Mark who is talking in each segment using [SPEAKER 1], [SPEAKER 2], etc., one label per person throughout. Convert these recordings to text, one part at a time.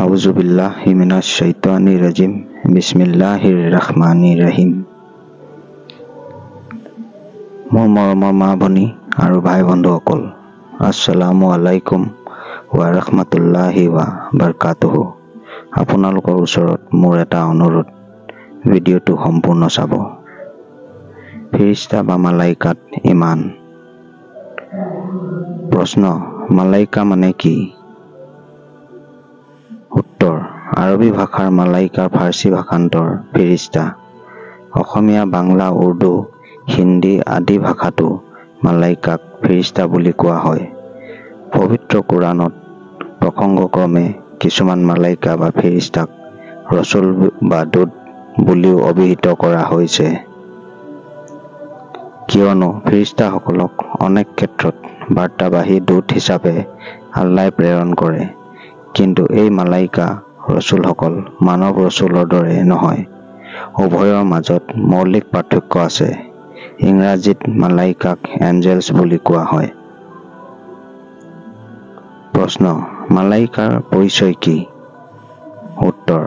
[SPEAKER 1] আউযুবিল্লাহি মিনাশ শাইতানিৰ ৰাজিম। বিসমিল্লাহিৰ ৰহমানিৰ ৰহিম। মোৰ মৰমৰ মা ভনী আৰু ভাই বন্ধুসকল, আসসালামু আলাইকুম ওয়া ৰাহমাতুল্লাহি ওয়া বাৰাকাতুহু। আপোনালোকৰ ওচৰত মোৰ এটা অনুৰোধ, ভিডিঅ'টো সম্পূৰ্ণ চাব। ফেৰিস্তা বা মালাইকাত ইমান। প্ৰশ্ন: মালাইকা মানে কি? উত্তৰ: আৰবী ভাষাৰ মালাইকা ফাৰ্চী ভাষান্তৰ ফেৰিস্তা। অসমীয়া, বাংলা, উৰ্দু, হিন্দী আদি ভাষাতো মালাইকাক ফেৰিস্তা বুলি কোৱা হয়। পবিত্ৰ কোৰাণত প্ৰসংগক্ৰমে কিছুমান মালাইকা বা ফেৰিস্তাক ৰচুল বা দূত বুলিও অভিহিত কৰা হৈছে। কিয়নো ফেৰিস্তাসকলক অনেক ক্ষেত্ৰত বাৰ্তাবাহী দূত হিচাপে আল্লাহে প্ৰেৰণ কৰে। কিন্তু এই মালাইকা ৰচুলসকল মানৱ ৰচুলৰ দৰে নহয়। উভয়ৰ মাজত মৌলিক পাৰ্থক্য আছে। ইংৰাজীত মালাইকাক এঞ্জেলছ বুলি কোৱা হয়। প্ৰশ্ন: মালাইকাৰ পৰিচয় কি? উত্তৰ: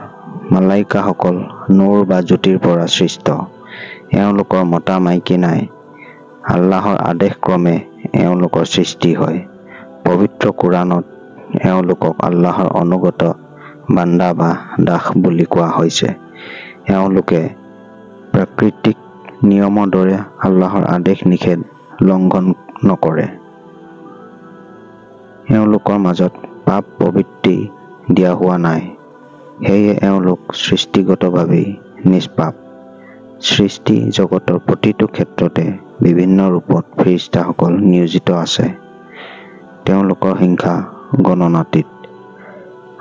[SPEAKER 1] মালাইকাসকল নূৰ বা জ্যোতিৰ পৰা সৃষ্ট। এওঁলোকৰ মতা মাইকী নাই। আল্লাহৰ আদেশ ক্ৰমে এওঁলোকৰ সৃষ্টি হয়। পবিত্ৰ কোৰাণত এওঁলোকক আল্লাহৰ অনুগত বান্দা বা দাস বুলি কোৱা হৈছে। এওঁলোকে প্ৰাকৃতিক নিয়মৰ দৰে আল্লাহৰ আদেশ নিষেধ লংঘন নকৰে। এওঁলোকৰ মাজত পাপ প্ৰবৃত্তি দিয়া হোৱা নাই। সেয়ে এওঁলোক সৃষ্টিগতভাৱেই নিষ্পাপ। সৃষ্টি জগতৰ প্ৰতিটো ক্ষেত্ৰতে বিভিন্ন ৰূপত ফেৰিস্তাসকল নিয়োজিত আছে। তেওঁলোকৰ সংখ্যা গণনাতীত।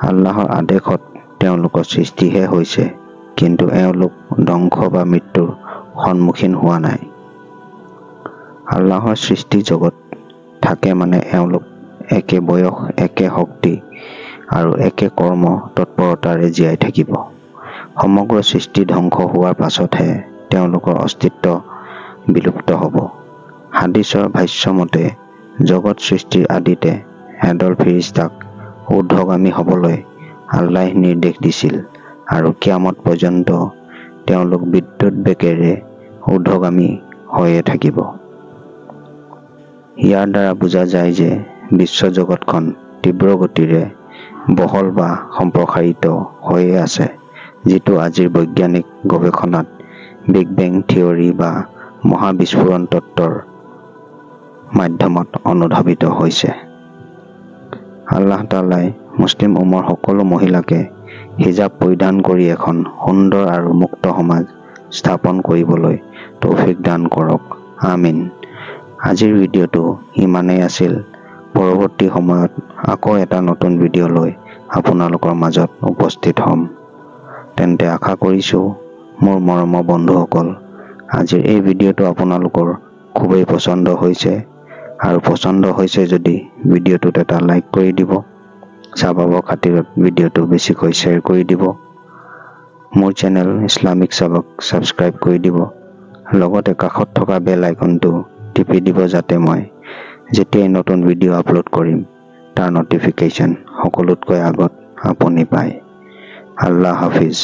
[SPEAKER 1] আল্লাহৰ আদেশত তেওঁলোকৰ সৃষ্টিহে হৈছে, কিন্তু এওঁলোক ধ্বংস বা মৃত্যুৰ সন্মুখীন হোৱা নাই। আল্লাহৰ সৃষ্টি জগত থাকে মানে এওঁলোক একে বয়স, একে শক্তি আৰু একে কৰ্ম তৎপৰতাৰে জীয়াই থাকিব। সমগ্ৰ সৃষ্টি ধ্বংস হোৱাৰ পাছতহে তেওঁলোকৰ অস্তিত্ব বিলুপ্ত হ'ব। হাদিছৰ ভাষ্যমতে জগত সৃষ্টিৰ আদিতে এদল ফেৰিস্তাক ঊৰ্ধ্বগামী হ'বলৈ আল্লাহে নিৰ্দেশ দিছিল আৰু কিয়ামত পৰ্যন্ত তেওঁলোক বিদ্যুৎ বেগেৰে ঊৰ্ধ্বগামী হৈয়ে থাকিব। ইয়াৰ দ্বাৰা বুজা যায় যে বিশ্বজগতখন তীব্ৰ গতিৰে বহল বা সম্প্ৰসাৰিত হৈয়ে আছে, যিটো আজিৰ বৈজ্ঞানিক গৱেষণাত বিগ বেং থিয়ৰী বা মহাবিস্ফোৰণ তত্ত্বৰ মাধ্যমত অনুধাৱিত হৈছে। আল্লাহ তাআলাই মুছলিম উম্মৰ সকলো মহিলাকে হিজাব পৰিধান কৰি এখন সুন্দৰ আৰু মুক্ত সমাজ স্থাপন কৰিবলৈ তৌফিক দান কৰক। আমিন। আজিৰ ভিডিঅ'টো ইমানেই আছিল। পৰৱৰ্তী সময়ত আকৌ এটা নতুন ভিডিঅ' লৈ আপোনালোকৰ মাজত উপস্থিত হ'ম। তেন্তে আশা কৰিছোঁ মোৰ মৰমৰ বন্ধুসকল, আজিৰ এই ভিডিঅ'টো আপোনালোকৰ খুবেই পচন্দ হৈছে, আৰু পচন্দ হৈছে যদি ভিডিঅ'টোত এটা লাইক কৰি দিব। স্বভাৱৰ খাতিৰত ভিডিঅ'টো বেছিকৈ শ্বেয়াৰ কৰি দিব। মোৰ চেনেল ইছলামিক সবক ছাবস্ক্ৰাইব কৰি দিব। লগতে কাষত থকা বেল আইকনটো টিপি দিব, যাতে মই যেতিয়াই নতুন ভিডিঅ' আপলোড কৰিম তাৰ নটিফিকেশ্যন সকলোতকৈ আগত আপুনি পায়। আল্লাহ হাফিজ।